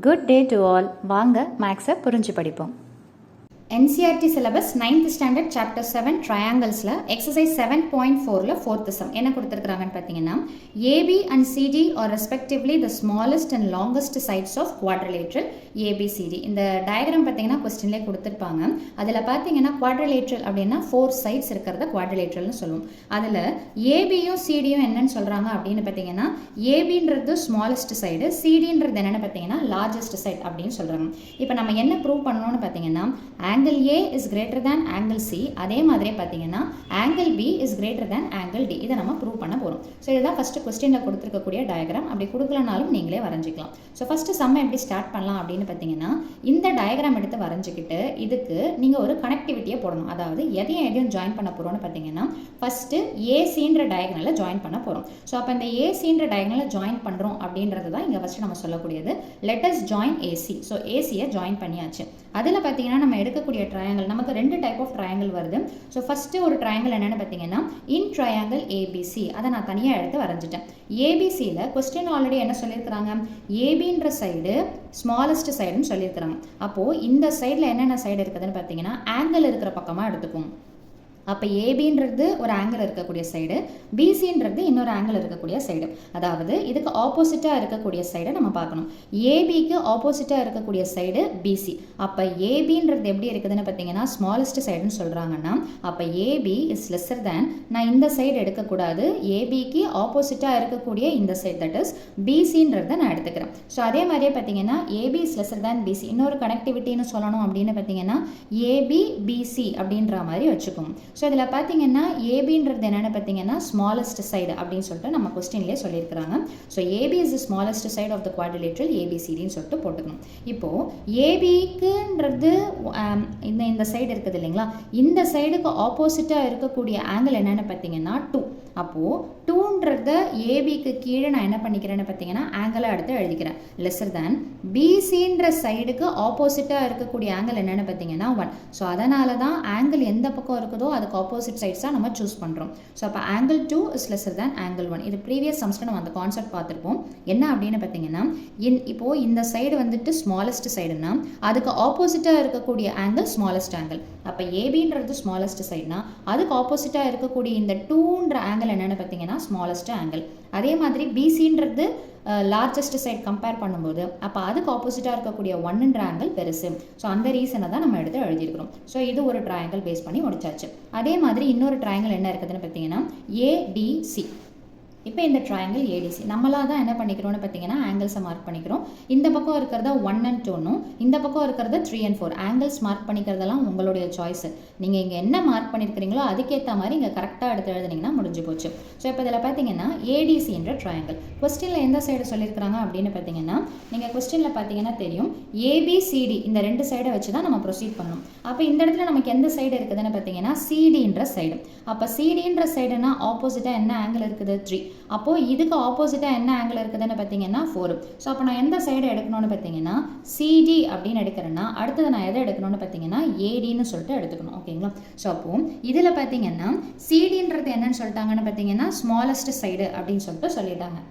Good day to all. வாங்க மேக்ஸை புரிஞ்சு படிப்போம். NCERT syllabus 9th standard chapter 7 triangles-ல exercise 7.4ல 4th sum என்ன கொடுத்திருக்காங்கன்னு பார்த்தீங்கன்னா AB and CD are respectively the smallest and longest sides of quadrilateral ABCD. இந்த diagram பார்த்தீங்கன்னா கொஸ்டின்லேயே கொடுத்துருப்பாங்க. அதில் பார்த்தீங்கன்னா quadrilateral அப்படின்னா 4 sides இருக்கிறத quadrilateralனு சொல்லுவோம். அதில் ABயும் CDயும் என்னன்னு சொல்கிறாங்க அப்படின்னு பார்த்தீங்கன்னா ABன்றது smallest side, CDன்றது என்னென்னு பார்த்தீங்கன்னா largest side அப்படின்னு சொல்கிறாங்க. இப்போ நம்ம என்ன ப்ரூவ் பண்ணணும்னு பார்த்தீங்கன்னா angle A is greater than angle C, அதே மாதிரி பார்த்தீங்கன்னா angle B is greater than angle D. இதை நம்ம ப்ரூவ் பண்ண போகிறோம். ஸோ இதுதான் ஃபஸ்ட்டு கொஸ்டினில் கொடுத்துருக்கக்கூடிய டயக்ராம். அப்படி கொடுக்கலனாலும் நீங்களே வரைஞ்சிக்கலாம். ஸோ ஃபஸ்ட்டு சம்மை எப்படி ஸ்டார்ட் பண்ணலாம் அப்படின்னு பார்த்தீங்கன்னா இந்த டயக்ராம் எடுத்து வரைஞ்சிக்கிட்டு இதுக்கு நீங்கள் ஒரு கனெக்டிவிட்டியை போடணும். அதாவது எதையும் ஜாயின் பண்ண போகிறோம்னு பார்த்தீங்கன்னா ஃபஸ்ட்டு ஏசின்ற டயக்னலில் ஜாயின் பண்ண போகிறோம். ஸோ அப்போ இந்த ஏசின்ற டயக்னலில் ஜாயின் பண்ணுறோம் அப்படின்றது தான் இங்கே ஃபஸ்ட்டு நம்ம சொல்லக்கூடியது. Let us join AC. So ஏசியை ஜாயின் பண்ணியாச்சு. அதில் பார்த்தீங்கன்னா நம்ம எடுக்கக்கூடிய ட்ரையாங்கிள் நமக்கு 2 டைப் ஆஃப் ட்ரையாங்கிள் வருது. ஸோ ஃபஸ்ட்டு ஒரு ட்ரையாங்கிள் என்னென்னு பார்த்தீங்கன்னா இன் ட்ரையாங்கிள் ஏபிசி. அதை நான் தனியாக எடுத்து வரைஞ்சிட்டேன். ஏபிசியில் கொஸ்டின் ஆல்ரெடி என்ன சொல்லியிருக்கிறாங்க, ஏபின்ற சைடு ஸ்மாலஸ்ட் சைடுன்னு சொல்லியிருக்கிறாங்க. அப்போது இந்த சைடில் என்னென்ன சைடு இருக்குதுன்னு பார்த்தீங்கன்னா ஆங்கிள் இருக்கிற பக்கமாக எடுத்துக்கும். அப்போ ஏபின்றது ஒரு ஆங்கிள் இருக்கக்கூடிய சைடு, பிசின்றது இன்னொரு ஆங்கிள் இருக்கக்கூடிய சைடு. அதாவது இதுக்கு ஆப்போசிட்டாக இருக்கக்கூடிய சைடை நம்ம பார்க்கணும். ஏபிக்கு ஆப்போசிட்டாக இருக்கக்கூடிய சைடு பிசி. அப்போ ஏபின்றது எப்படி இருக்குதுன்னு பார்த்தீங்கன்னா ஸ்மாலஸ்ட் சைடுன்னு சொல்கிறாங்கன்னா அப்போ ஏபி இஸ் லெஸ்ஸர் தேன், நான் இந்த சைடு எடுக்கக்கூடாது, ஏபிக்கு ஆப்போசிட்டாக இருக்கக்கூடிய இந்த சைடு தட் இஸ் பிசின்றதை நான் எடுத்துக்கிறேன். ஸோ அதே மாதிரியே பார்த்தீங்கன்னா AB is lesser than BC. இன்னொரு கனெக்டிவிட்டின்னு சொல்லணும் அப்படின்னு பார்த்தீங்கன்னா ஏபி பிசி அப்படின்ற மாதிரி வச்சுக்கோங்க. ஸோ இதில் பார்த்தீங்கன்னா ஏபின்றது என்னென்னு பார்த்தீங்கன்னா ஸ்மாலஸ்ட் சைடு அப்படின்னு சொல்லிட்டு நம்ம கொஸ்டின்லேயே சொல்லியிருக்கிறாங்க. So AB is the smallest side of the quadrilateral ஏபிசிடின்னு சொல்லிட்டு போட்டுக்கணும். இப்போது ஏபிக்குன்றது இந்த சைடு இருக்குது இல்லைங்களா, இந்த சைடுக்கு ஆப்போசிட்டாக இருக்கக்கூடிய ஆங்கிள் என்னென்னு பார்த்தீங்கன்னா 2. அப்போது 2ன்றத ஏபிக்கு கீழே நான் என்ன பண்ணிக்கிறேன்னு பார்த்தீங்கன்னா ஆங்கிளை அடுத்து எழுதிக்கிறேன். லெஸ்ஸர் தேன் பிசின்ற சைடுக்கு ஆப்போசிட்டாக இருக்கக்கூடிய ஆங்கிள் என்னென்னு பார்த்தீங்கன்னா 1. ஸோ அதனால தான் ஆங்கிள் எந்த பக்கம் இருக்குதோ அதுக்கு ஆப்போசிட் சைட்ஸாக நம்ம சூஸ் பண்ணுறோம். ஸோ அப்போ angle 2 is lesser than angle 1. இது ப்ரீவியஸ் சம்ஸ்க்கு நம்ம அந்த கான்செப்ட் பார்த்துருப்போம். என்ன அப்படின்னு பார்த்தீங்கன்னா இப்போது இந்த சைடு வந்துட்டு ஸ்மாலஸ்ட் சைடுனா அதுக்கு ஆப்போசிட்டாக இருக்கக்கூடிய ஆங்கிள் ஸ்மாலஸ்ட் ஆங்கிள். அப்போ ஏபின்றது ஸ்மாலஸ்ட் சைடுனா அதுக்கு ஆப்போசிட்டாக இருக்கக்கூடிய இந்த 2ன்ற ஆங்கிள் என்னென்னு பார்த்தீங்கன்னா ஸ்மாலஸ்ட் ஆங்கிள். அதே மாதிரி பிசின்றது லார்ஜஸ்ட் சைட் கம்பேர் பண்ணும்போது அப்போ அதுக்கு ஆப்போசிட்டாக இருக்கக்கூடிய 1ன்ற ஆங்கிள் பெருசு. ஸோ அந்த ரீசனை தான் நம்ம எடுத்து எழுதியிருக்கிறோம். ஸோ இது ஒரு ட்ரையாங்கிள் பேஸ் பண்ணி முடிச்சாச்சு. அதே மாதிரி இன்னொரு ட்ரையாங்கிள் என்ன இருக்குதுன்னு பார்த்தீங்கன்னா ஏடிசி. இப்போ இந்த ட்ரையாங்கிள் ஏடிசி நம்மளாக தான் என்ன பண்ணிக்கிறோம்னு பார்த்தீங்கன்னா ஆங்கிள்ஸை மார்க் பண்ணிக்கிறோம். இந்த பக்கம் இருக்கிறத 1 and 2னும் இந்த பக்கம் இருக்கிறத 3 and 4 ஆங்கிள்ஸ் மார்க் பண்ணிக்கிறதெல்லாம் உங்களுடைய சாய்ஸு. நீங்கள் இங்கே என்ன மார்க் பண்ணியிருக்கிறீங்களோ அதுக்கேற்ற மாதிரி இங்கே கரெக்டாக எடுத்து எழுதுனீங்கன்னா முடிஞ்சு போச்சு. ஸோ இப்போ இதில் பார்த்தீங்கன்னா ஏடிசி என்ற ட்ரையாங்கிள் கொஸ்டினில் எந்த சைடு சொல்லியிருக்கிறாங்க அப்படின்னு பார்த்தீங்கன்னா நீங்கள் கொஸ்டினில் பார்த்தீங்கன்னா தெரியும் ஏபிசிடி இந்த 2 சைடை வச்சு தான் நம்ம ப்ரொசீட் பண்ணணும். அப்போ இந்த இடத்துல நமக்கு எந்த சைடு இருக்குதுன்னு பார்த்தீங்கன்னா சிடின்ற சைடு. அப்போ சிடின்ற சைடுனா ஆப்போசிட்டாக என்ன ஆங்கிள் இருக்குது 3. அப்போது இதுக்கு ஆப்போசிட்டாக என்ன ஆங்கிள் இருக்குதுன்னு பார்த்தீங்கன்னா 4. ஸோ அப்போ நான் எந்த சைடு எடுக்கணும்னு பார்த்தீங்கன்னா சிடி அப்படின்னு எடுக்கிறேன்னா அடுத்தது நான் எதை எடுக்கணும்னு பார்த்தீங்கன்னா ஏடின்னு சொல்லிட்டு எடுத்துக்கணும். ஓகேங்களா. ஸோ அப்போ இதில் பார்த்தீங்கன்னா சிடின்றது என்னன்னு சொல்லிட்டாங்கன்னு பார்த்தீங்கன்னா ஸ்மாலஸ்ட் சைடு அப்படின்னு சொல்லிட்டு சொல்லிட்டாங்க.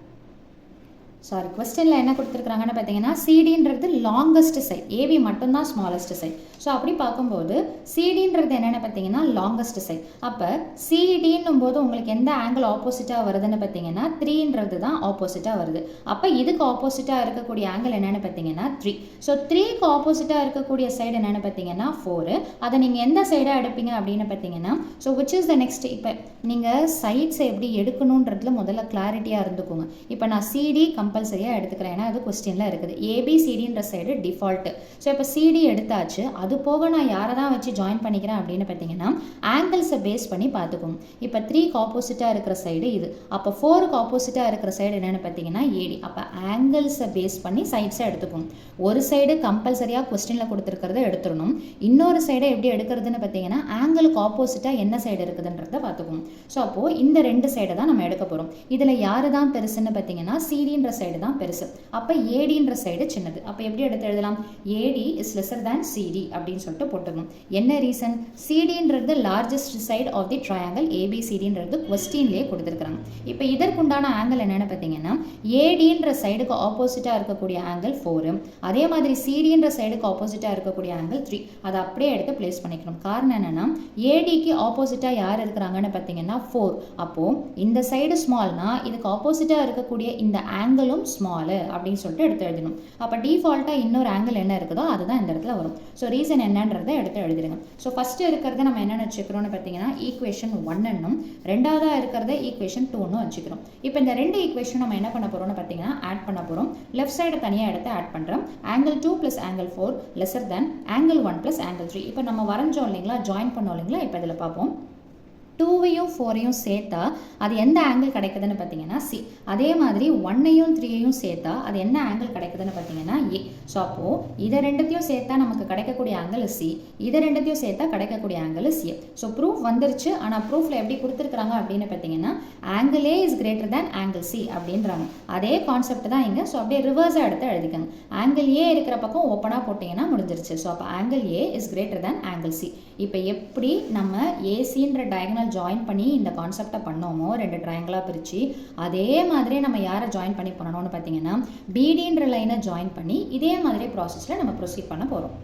சாரி, கொஸ்டினில் என்ன கொடுத்துருக்குறாங்கன்னு பார்த்தீங்கன்னா சிடின்றது லாங்கஸ்ட் சைட், ஏபி மட்டும்தான் ஸ்மாலஸ்ட் சைட். ஸோ அப்படி பார்க்கும்போது சிடின்றது என்னென்னு பார்த்தீங்கன்னா லாங்கஸ்ட் சைட். அப்போ சிடின்னும் போது உங்களுக்கு எந்த ஆங்கிள் ஆப்போசிட்டாக வருதுன்னு பார்த்தீங்கன்னா 3ன்றது தான் ஆப்போசிட்டாக வருது. அப்போ இதுக்கு ஆப்போசிட்டாக இருக்கக்கூடிய ஆங்கிள் என்னென்னு பார்த்தீங்கன்னா 3. ஸோ 3க்கு ஆப்போசிட்டாக இருக்கக்கூடிய சைடு என்னென்னு பார்த்தீங்கன்னா 4. அதை நீங்கள் எந்த சைடாக எடுப்பீங்க அப்படின்னு பார்த்தீங்கன்னா so which is the next. இப்போ நீங்கள் சைட்ஸை எப்படி எடுக்கணுன்றதுல முதல்ல கிளாரிட்டியாக இருந்துக்கோங்க. இப்போ நான் சிடி கம்பல்சரியாக எடுத்துக்கிறேன், ஏன்னா அது கொஸ்டினில் இருக்குது. ஏபிசிடின்ற சைடு டிஃபால்ட்டு. ஸோ இப்போ சிடி எடுத்தாச்சு. அது போக நான் யாரை தான் வச்சு ஜாயின் பண்ணிக்கிறேன் அப்படின்னு பார்த்தீங்கன்னா ஆங்கிள்ஸை பேஸ் பண்ணி பார்த்துக்கோங்க. இப்போ 3க்கு ஆப்போசிட்டாக இருக்கிற சைடு இது. அப்போ 4க்கு ஆப்போசிட்டாக இருக்கிற சைடு என்னென்னு பார்த்தீங்கன்னா ஏடி. அப்போ ஆங்கிள்ஸை பேஸ் பண்ணி சைட்ஸை எடுத்துக்கோங்க. ஒரு சைடு கம்பல்சரியாக கொஸ்டினில் கொடுத்துருக்கிறத எடுத்துடணும். இன்னொரு சைடை எப்படி எடுக்கிறதுன்னு பார்த்தீங்கன்னா ஆங்கிளுக்கு ஆப்போசிட்டாக என்ன சைடு இருக்குதுன்றதை பார்த்துக்கோங்க. ஸோ அப்போது இந்த 2 சைடை தான் நம்ம எடுக்க போகிறோம். இதில் யார் தான் பெருசுன்னு பார்த்தீங்கன்னா சிடின்ற சைடு தான் பெருசு. அப்போ ஏடின்ற சைடு சின்னது. அப்போ எப்படி எடுத்து எழுதலாம்? AD is lesser than CD அப்படின்னு சொல்லிட்டு போட்டுக்கணும். என்ன ரீசன்? சிடின்றது largest side of the triangle ஏபிசிடின்றது கொஸ்டின்லேயே கொடுத்துருக்காங்க. இப்போ இதற்குண்டான ஆங்கிள் என்னென்னு பார்த்தீங்கன்னா ஏடின்ற சைடுக்கு ஆப்போசிட்டாக இருக்கக்கூடிய ஆங்கிள் 4, அதே மாதிரி சிடின்ற சைடுக்கு ஆப்போசிட்டாக இருக்கக்கூடிய ஆங்கிள் 3. அதை அப்படியே எடுத்து பிளேஸ் பண்ணிக்கணும். காரணம் என்னென்னா ஏடிக்கு ஆப்போசிட்டாக யார் இருக்கிறாங்கன்னு பார்த்தீங்கன்னா 4. அப்போது இந்த சைடு ஸ்மால்னா இதுக்கு ஆப்போசிட்டாக இருக்கக்கூடிய இந்த ஆங்கிளும் ஸ்மாலு அப்படின்னு சொல்லிட்டு எடுத்து எழுதணும். அப்போ டிஃபால்ட்டாக இன்னொரு ஆங்கிள் என்ன இருக்குதோ அதுதான் இந்த இடத்துல வரும். ஸோ ரீசன் என்னன்றதை எடுத்து எழுதிடுங்க. ஸோ ஃபஸ்ட்டு இருக்கிறத நம்ம என்ன வச்சுக்கிறோம்னு பார்த்தீங்கன்னா ஈக்குவேஷன் 1 ரெண்டாவதாக இருக்கிறத ஈக்குவேஷன் 2 வச்சுக்கிறோம். இப்போ இந்த ரெண்டு ஈக்குவேஷன் நம்ம என்ன பண்ண போகிறோம்னு பார்த்தீங்கன்னா ஆட் பண்ண போகிறோம். லெஃப்ட் சைடை தனியாக எடுத்து ஆட் பண்ணுறோம். Angle 2 + angle 4 lesser than angle 1 + angle 3. இப்போ நம்ம வரைஞ்சோம் இல்லைங்களா, ஜாயின் பண்ணோம் இல்லைங்களா. இப்போ இதில் பார்ப்போம். 2வையும் 4ஐயும் சேர்த்தா அது எந்த ஆங்கிள் கிடைக்குதுன்னு பார்த்தீங்கன்னா சி. அதே மாதிரி 1ஐயும் 3ஐயும் சேர்த்தா அது என்ன ஆங்கிள் கிடைக்குதுன்னு பார்த்தீங்கன்னா ஏ. ஸோ அப்போது இதை ரெண்டுத்தையும் சேர்த்தா நமக்கு கிடைக்கக்கூடிய ஆங்கிள் சி, இதை ரெண்டுத்தையும் சேர்த்தா கிடைக்கக்கூடிய ஆங்கிள் சி. ஸோ ப்ரூஃப் வந்துருச்சு. ஆனால் ப்ரூஃபில் எப்படி கொடுத்துருக்குறாங்க அப்படின்னு பார்த்தீங்கன்னா angle A is greater than angle C அப்படின்றாங்க. அதே கான்செப்ட் தான் இங்கே. ஸோ அப்படியே ரிவர்ஸாக எடுத்து எழுதிக்கங்க. ஆங்கிள் ஏ இருக்கிற பக்கம் ஓப்பனாக போட்டிங்கன்னா முடிஞ்சிருச்சு. ஸோ அப்போ angle A is greater than angle C. இப்போ எப்படி நம்ம ஏசின்ற டயகனல் ஜாயின் பண்ணி இந்த கான்செப்டை பண்ணோமோ, ரெண்டு ட்ரையாங்கிளாக பிரித்து, அதே மாதிரி நம்ம யாரை ஜாயின் பண்ணி பண்ணணும்னு பார்த்தீங்கன்னா பிடின்ற லைனை ஜாயின் பண்ணி இதே மாதிரி ப்ராசஸில் நம்ம ப்ரொசீட் பண்ண போகிறோம்.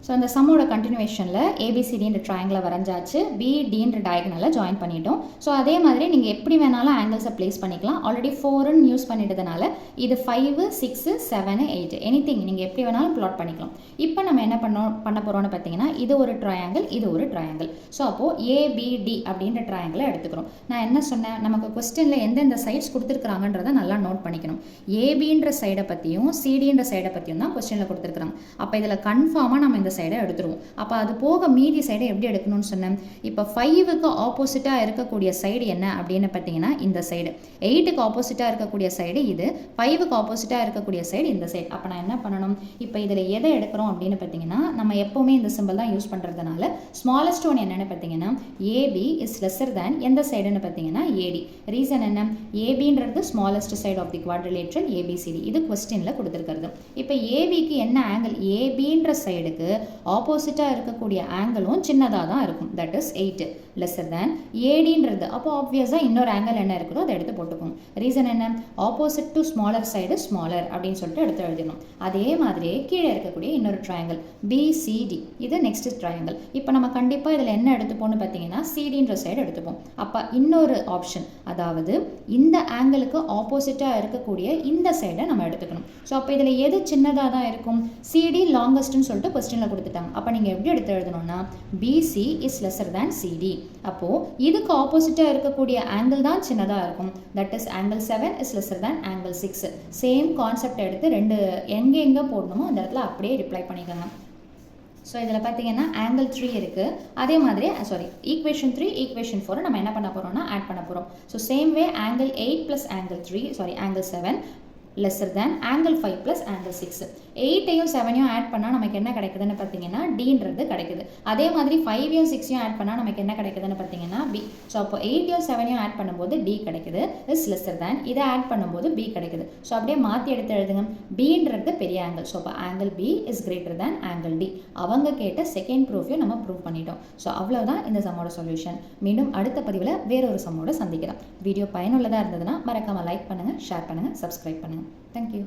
ஸோ அந்த சம்மோட கண்டினியூஷனில் ஏபிசிடின்ற ட்ரையாங்கிளை வரைஞ்சாச்சு, பிடின்ற டயகனலில் ஜாயின் பண்ணிட்டோம். ஸோ அதே மாதிரி நீங்கள் எப்படி வேணாலும் ஆங்கிள்ஸை ப்ளேஸ் பண்ணிக்கலாம். ஆல்ரெடி 4ன்னு யூஸ் பண்ணிட்டதுனால இது 5, 6, 7, 8 எனிதிங் நீங்கள் எப்படி வேணாலும் ப்ளாட் பண்ணிக்கலாம். இப்போ நம்ம என்ன பண்ண போகிறோம்னு பார்த்தீங்கன்னா இது ஒரு ட்ரையாங்கிள், இது ஒரு ட்ரையாங்கிள். ஸோ அப்போது ஏபிடி அப்படின்ற ட்ரையாங்கிளை எடுத்துக்கிறோம். நான் என்ன சொன்னேன், நமக்கு கொஸ்டினில் எந்தெந்த சைட்ஸ் கொடுத்துருக்குறாங்கன்றதை நல்லா நோட் பண்ணிக்கணும். ஏபின்ற சைடை பற்றியும் சிடின்ற சைடை பற்றியும் தான் கொஸ்டினில் கொடுத்துருக்குறாங்க. அப்போ இதில் கன்ஃபார்மாக நம்ம இந்த சைடை எடுத்துருவோம். அப்போ அது போக மீதி சைடை எப்படி எடுக்கணும்னு சொன்னேன். இப்போ 5க்கு ஆப்போசிட்டாக இருக்கக்கூடிய சைடு என்ன அப்படின்னு பார்த்தீங்கன்னா இந்த சைடு, 8க்கு ஆப்போசிட்டாக இருக்கக்கூடிய சைடு இது, 5க்கு ஆப்போசிட்டாக இருக்கக்கூடிய சைடு இந்த சைடு. அப்போ நான் என்ன பண்ணணும், இப்போ இதில் எதை எடுக்கிறோம் அப்படின்னு பார்த்தீங்கன்னா நம்ம எப்போவுமே இந்த சிம்பிள் தான் யூஸ் பண்ணுறதுனால ஸ்மாலஸ்ட் ஒன் என்னென்னு பார்த்தீங்கன்னா ஏபி இஸ் லெஸர் தேன் எந்த சைடுன்னு பார்த்தீங்கன்னா ஏடி. ரீசன் என்ன, ஏபின்றது smallest side of the quadrilateral ABCD. இது கொஸ்டினில் கொடுத்துருக்கிறது. இப்போ ஏபிக்கு என்ன ஆங்கிள், ஏபின்ற சைடுக்கு ஆப்போசிட்டாக இருக்கக்கூடிய ஆங்கிளும் சின்னதாக தான் இருக்கும். தட் இஸ் 8 லெஸர் தேன் ஏடின்றது. அப்போ ஆப்வியஸாக இன்னொரு ஆங்கிள் என்ன இருக்குதோ அதை எடுத்து போட்டுக்கோங்க. ரீசன் என்ன, opposite to smaller side smaller அப்படின்னு சொல்லிட்டு எடுத்து எழுதணும். அதே மாதிரியே கீழே இருக்கக்கூடிய இன்னொரு ட்ரையாங்கிள் பிசிடி, இது நெக்ஸ்ட் ட்ரையாங்கிள். இப்போ நம்ம கண்டிப்பாக இதில் என்ன எடுத்துப்போம்னு பார்த்தீங்கன்னா சிடின்ற சைடு எடுத்துப்போம். அப்போ இன்னொரு ஆப்ஷன், அதாவது இந்த ஆங்கிளுக்கு ஆப்போசிட்டாக இருக்கக்கூடிய இந்த சைடை நம்ம எடுத்துக்கணும். ஸோ அப்போ இதில் எது சின்னதாக தான் இருக்கும், சிடி லாங்கஸ்ட்னு சொல்லிட்டு கொஸ்டினில் கொடுத்துட்டாங்க. அப்போ நீங்கள் எப்படி எடுத்து எழுதணும்னா BC is lesser than CD. அப்போது இதுக்கு ஆப்போசிட்டாக இருக்கக்கூடிய ஆங்கிள் தான் சின்னதாக இருக்கும். That is angle 7 is lesser than angle 6. Same concept எடுத்து ரெண்டு எங்கே போடணுமோ அந்த இடத்துல அப்படியே ரிப்ளை பண்ணிக்கோங்க. ஸோ இதில் பார்த்தீங்கன்னா ஆங்கிள் 3 இருக்குது. அதே மாதிரி ஈக்குவேஷன் 3 ஈக்குவேஷன் 4 நம்ம என்ன பண்ண போகிறோம்னா ஆட் பண்ண போகிறோம். So same way angle 8 + angle 7 lesser than angle 5 + angle 6. 8ஐயும் 7ஐயும் ஆட் பண்ணால் நமக்கு என்ன கிடைக்குதுன்னு பார்த்தீங்கன்னா டின்றது கிடைக்குது. அதே மாதிரி 5ஐயும் 6ஐயும் ஆட் பண்ணால் நமக்கு என்ன கிடைக்குதுன்னு பார்த்தீங்கன்னா பி. ஸோ அப்போ 8ஐயும் 7ஐயும் ஆட் பண்ணும்போது டி கிடைக்குது, இஸ் லெஸர் தேன். இதை ஆட் பண்ணும்போது பி கிடைக்குது. ஸோ அப்படியே மாற்றி எடுத்து எழுதுங்க. பின்றது பெரிய ஆங்கிள். ஸோ அப்போ angle B is greater than angle D. அவங்க கேட்ட செகண்ட் ப்ரூஃபையும் நம்ம ப்ரூவ் பண்ணிட்டோம். ஸோ அவ்வளோதான் இந்த சம்மோட சொல்யூஷன். மீண்டும் அடுத்த பதிவில் வேறொரு சம்மோட சந்திக்கலாம். வீடியோ பயனுள்ளதாக இருந்ததுன்னா மறக்காமல் லைக் பண்ணுங்கள், ஷேர் பண்ணுங்கள், சப்ஸ்கிரைப் பண்ணுங்கள். Thank you.